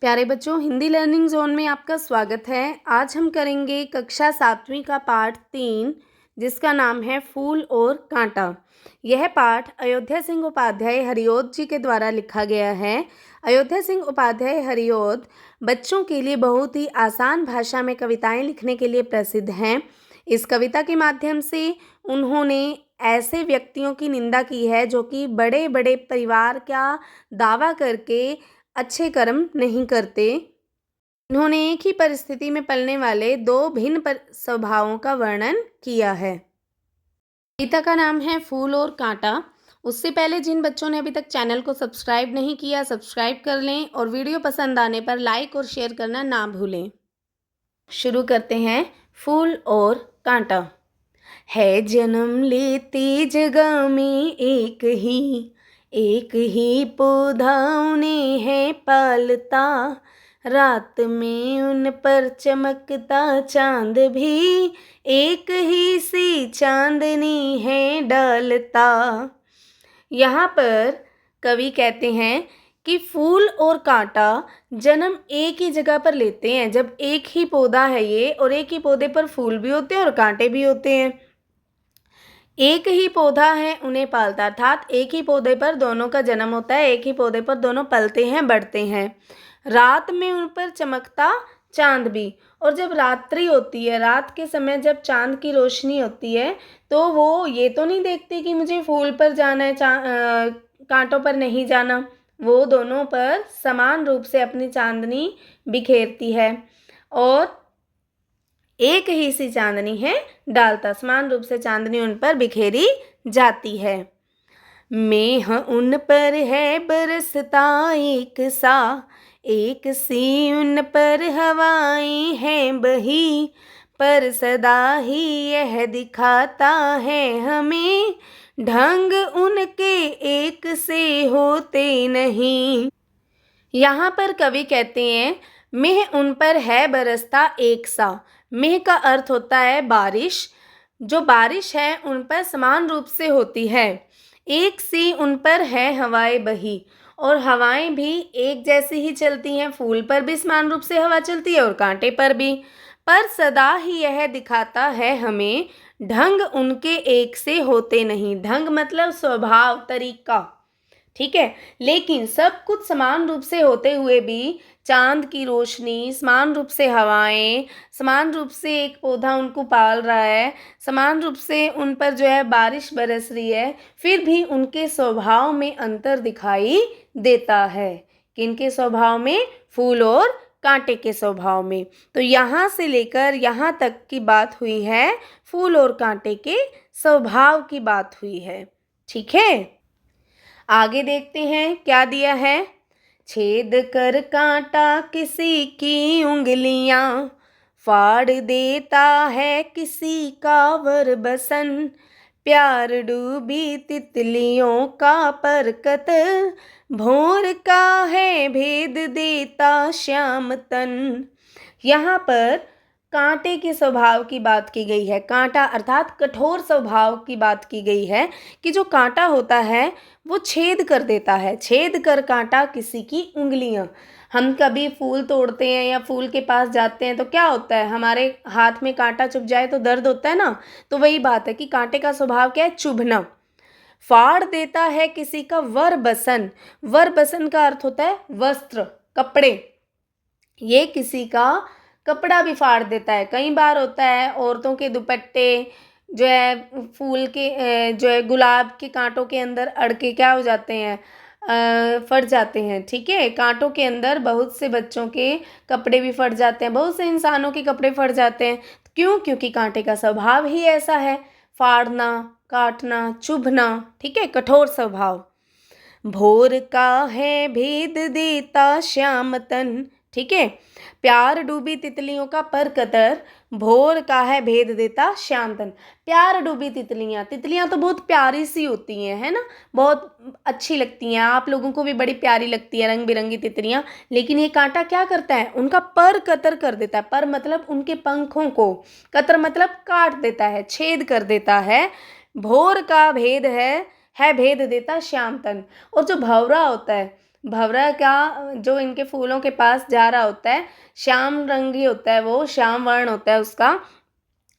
प्यारे बच्चों, Hindi learning zone में आपका स्वागत है। आज हम करेंगे कक्षा 7वीं का पाठ 3, जिसका नाम है फूल और कांटा। यह पाठ अयोध्या सिंह उपाध्याय हरिऔध जी के द्वारा लिखा गया है। अयोध्या सिंह उपाध्याय हरिऔध बच्चों के लिए बहुत ही आसान भाषा में कविताएं लिखने के लिए प्रसिद्ध हैं। इस कविता के माध्यम से उन्होंने ऐसे व्यक्तियों की निंदा की है जो कि बड़े बड़े परिवार का दावा करके अच्छे कर्म नहीं करते। इन्होंने एक ही परिस्थिति में पलने वाले दो भिन्न स्वभावों का वर्णन किया है। कविता का नाम है फूल और कांटा। उससे पहले जिन बच्चों ने अभी तक चैनल को सब्सक्राइब नहीं किया, सब्सक्राइब कर लें और वीडियो पसंद आने पर लाइक और शेयर करना ना भूलें। शुरू करते हैं। फूल और कांटा। है जन्म लेते जगह में एक ही पौधा उन्हें है पालता, रात में उन पर चमकता चांद भी एक ही सी चांदनी है डालता। यहाँ पर कवि कहते हैं कि फूल और कांटा जन्म एक ही जगह पर लेते हैं। जब एक ही पौधा है ये, और एक ही पौधे पर फूल भी होते हैं और कांटे भी होते हैं। एक ही पौधा है उन्हें पालता, अर्थात एक ही पौधे पर दोनों का जन्म होता है, एक ही पौधे पर दोनों पलते हैं, बढ़ते हैं। रात में उन पर चमकता चांद भी, और जब रात्रि होती है, रात के समय जब चांद की रोशनी होती है, तो वो ये तो नहीं देखती कि मुझे फूल पर जाना है, कांटों पर नहीं जाना। वो दोनों पर समान रूप से अपनी चांदनी बिखेरती है और एक ही सी चांदनी है डालता, समान रूप से चांदनी उन पर बिखेरी जाती है। मेह उन पर है बरसता एक सी उन पर हवाएं हैं बही, पर सदा ही यह दिखाता है हमें ढंग उनके एक से होते नहीं। यहाँ पर कवि कहते हैं मेह उन पर है बरसता एक सा। मेह का अर्थ होता है बारिश। जो बारिश है उन पर समान रूप से होती है। एक सी उन पर है हवाएं बही, और हवाएं भी एक जैसी ही चलती हैं। फूल पर भी समान रूप से हवा चलती है और कांटे पर भी। पर सदा ही यह दिखाता है हमें ढंग उनके एक से होते नहीं। ढंग मतलब स्वभाव, तरीका, ठीक है। लेकिन सब कुछ समान रूप से होते हुए भी चांद की रोशनी, समान रूप से हवाएं, समान रूप से एक पौधा उनको पाल रहा है, समान रूप से उन पर जो है बारिश बरस रही है, फिर भी उनके स्वभाव में अंतर दिखाई देता है। किनके स्वभाव में? फूल और कांटे के स्वभाव में। तो यहाँ से लेकर यहाँ तक की बात हुई है, फूल और कांटे के स्वभाव की बात हुई है, ठीक है। आगे देखते हैं क्या दिया है। छेद कर कांटा किसी की उंगलियां, फाड़ देता है किसी का वर बसन, प्यार डूबी तितलियों का परकत, भोर का है भेद देता श्याम तन। यहाँ पर कांटे के स्वभाव की बात की गई है। कांटा अर्थात कठोर स्वभाव की बात की गई है कि जो कांटा होता है वो छेद कर देता है। छेद कर कांटा किसी की उंगलियां। हम कभी फूल तोड़ते हैं या फूल के पास जाते हैं तो क्या होता है, हमारे हाथ में कांटा चुभ जाए तो दर्द होता है ना। तो वही बात है कि कांटे का स्वभाव क्या है? चुभना। फाड़ देता है किसी का वर बसन। वर बसन का अर्थ होता है वस्त्र, कपड़े। ये किसी का कपड़ा भी फाड़ देता है। कई बार होता है औरतों के दुपट्टे जो है फूल के जो है गुलाब के कांटों के अंदर अड़ के क्या हो जाते हैं, फट जाते हैं, ठीक है। कांटों के अंदर बहुत से बच्चों के कपड़े भी फट जाते हैं, बहुत से इंसानों के कपड़े फट जाते हैं। क्यों? क्योंकि कांटे का स्वभाव ही ऐसा है, फाड़ना, काटना, चुभना, ठीक है, कठोर स्वभाव। भोर का है भेद देता श्याम तन, ठीक है। प्यार डूबी तितलियों का पर कतर, भोर का है भेद देता श्याम तन। प्यार डूबी तितलियां, तितलियां तो बहुत प्यारी सी होती हैं, है ना, बहुत अच्छी लगती हैं, आप लोगों को भी बड़ी प्यारी लगती है रंग बिरंगी तितलियां। लेकिन ये कांटा क्या करता है? उनका पर कतर कर देता है। पर मतलब उनके पंखों को, कतर मतलब काट देता है, छेद कर देता है। भोर का भेद है भेद देता श्याम तन। और जो भंवरा होता है, भंवरा का जो इनके फूलों के पास जा रहा होता है, श्याम रंगी होता है, वो श्याम वर्ण होता है उसका,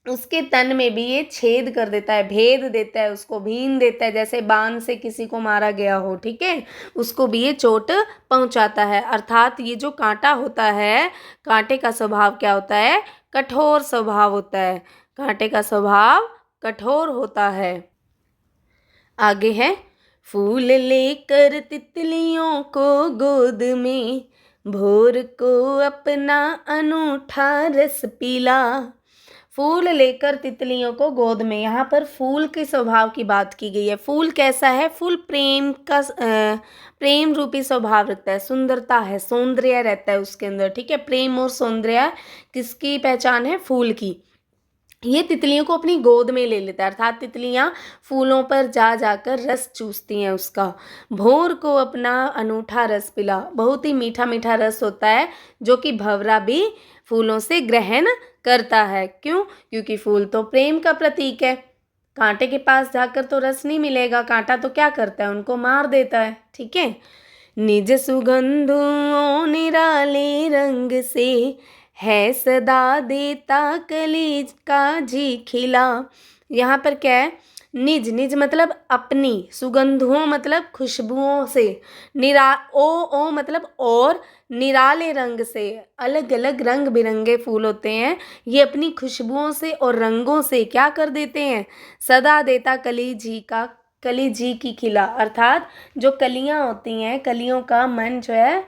उसके तन में भी ये छेद कर देता है, भेद देता है, उसको भीन देता है, जैसे बाण से किसी को मारा गया हो, ठीक है, उसको भी ये चोट पहुंचाता है। अर्थात ये जो कांटा होता है, कांटे का स्वभाव क्या होता है? कठोर स्वभाव होता है। कांटे का स्वभाव कठोर होता है। आगे है, फूल लेकर तितलियों को गोद में, भोर को अपना अनूठा रस पिला। फूल लेकर तितलियों को गोद में, यहाँ पर फूल के स्वभाव की बात की गई है। फूल कैसा है? फूल प्रेम का प्रेम रूपी स्वभाव रखता है, सुंदरता है, सौंदर्य रहता है उसके अंदर, ठीक है। प्रेम और सौंदर्य किसकी पहचान है? फूल की। ये तितलियों को अपनी गोद में ले लेता है, अर्थात तितलियाँ फूलों पर जा जाकर रस चूसती हैं उसका। भोर को अपना अनूठा रस पिला, बहुत ही मीठा मीठा रस होता है जो कि भंवरा भी फूलों से ग्रहण करता है। क्यों? क्योंकि फूल तो प्रेम का प्रतीक है। कांटे के पास जाकर तो रस नहीं मिलेगा, कांटा तो क्या करता है? उनको मार देता है, ठीक है। निज सुगंधों निराले रंग से, है सदा देता कली का जी खिला। यहाँ पर क्या है? निज, निज मतलब अपनी, सुगंधों मतलब खुशबुओं से, ओ मतलब और, निराले रंग से, अलग अलग रंग बिरंगे फूल होते हैं, ये अपनी खुशबुओं से और रंगों से क्या कर देते हैं? सदा देता कली जी की खिला, अर्थात जो कलियाँ होती हैं, कलियों का मन जो है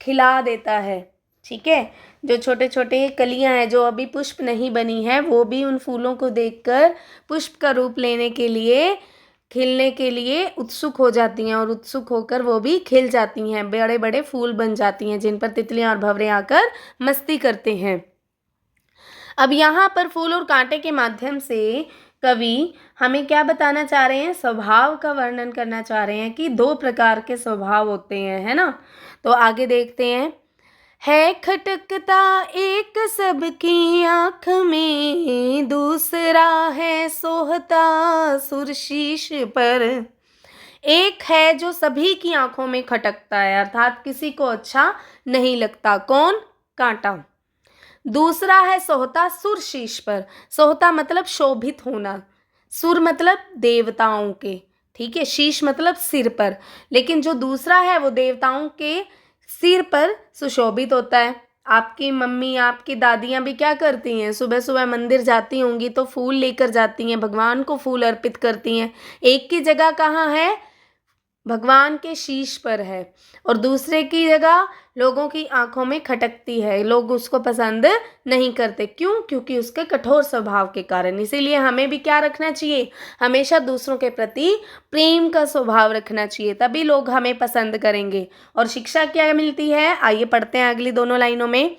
खिला देता है, ठीक है। जो छोटे छोटे कलियां हैं जो अभी पुष्प नहीं बनी है, वो भी उन फूलों को देखकर पुष्प का रूप लेने के लिए, खिलने के लिए उत्सुक हो जाती हैं, और उत्सुक होकर वो भी खिल जाती हैं, बड़े बड़े फूल बन जाती हैं जिन पर तितलियां और भंवरे आकर मस्ती करते हैं। अब यहाँ पर फूल और कांटे के माध्यम से कवि हमें क्या बताना चाह रहे हैं? स्वभाव का वर्णन करना चाह रहे हैं कि दो प्रकार के स्वभाव होते हैं, है ना। तो आगे देखते हैं, है खटकता एक सबकी आँख में, दूसरा है सोहता सुरशीश पर। एक है जो सभी की आंखों में खटकता है, अर्थात किसी को अच्छा नहीं लगता, कौन? कांटा। दूसरा है सोहता सुरशीश पर। सोहता मतलब शोभित होना, सुर मतलब देवताओं के, ठीक है, शीश मतलब सिर पर। लेकिन जो दूसरा है वो देवताओं के सिर पर सुशोभित होता है। आपकी मम्मी, आपकी दादियाँ भी क्या करती हैं? सुबह सुबह मंदिर जाती होंगी तो फूल लेकर जाती हैं, भगवान को फूल अर्पित करती हैं। एक की जगह कहाँ है? भगवान के शीश पर है, और दूसरे की जगह लोगों की आंखों में खटकती है, लोग उसको पसंद नहीं करते। क्यों? क्योंकि उसके कठोर स्वभाव के कारण। इसीलिए हमें भी क्या रखना चाहिए? हमेशा दूसरों के प्रति प्रेम का स्वभाव रखना चाहिए, तभी लोग हमें पसंद करेंगे। और शिक्षा क्या मिलती है? आइए पढ़ते हैं अगली दोनों लाइनों में।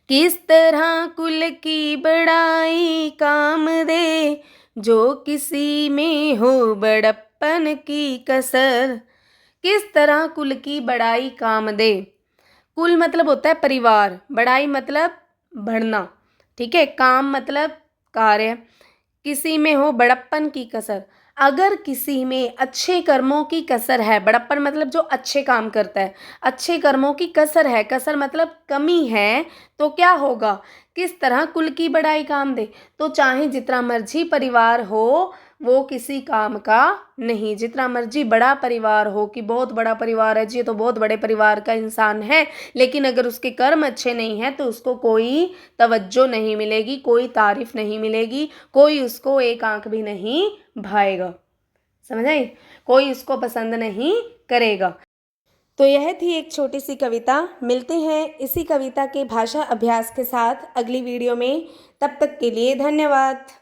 किस तरह कुल की बड़ाई काम दे, जो किसी में हो बड़प्पन की कसर। किस तरह कुल की बड़ाई काम दे। कुल मतलब होता है परिवार, बड़ाई मतलब बढ़ना, ठीक है, काम मतलब कार्य। किसी में हो बड़प्पन की कसर, अगर किसी में अच्छे कर्मों की कसर है, बड़प्पन मतलब जो अच्छे काम करता है, अच्छे कर्मों की कसर है, कसर मतलब कमी है, तो क्या होगा? किस तरह कुल की बड़ाई काम दे, तो चाहे जितना मर्जी परिवार हो, वो किसी काम का नहीं। जितना मर्जी बड़ा परिवार हो कि बहुत बड़ा परिवार है जी, ये तो बहुत बड़े परिवार का इंसान है, लेकिन अगर उसके कर्म अच्छे नहीं हैं तो उसको कोई तवज्जो नहीं मिलेगी, कोई तारीफ नहीं मिलेगी, कोई उसको एक आंख भी नहीं भाएगा। समझ आई? कोई उसको पसंद नहीं करेगा। तो यह थी एक छोटी सी कविता। मिलते हैं इसी कविता के भाषा अभ्यास के साथ अगली वीडियो में। तब तक के लिए धन्यवाद।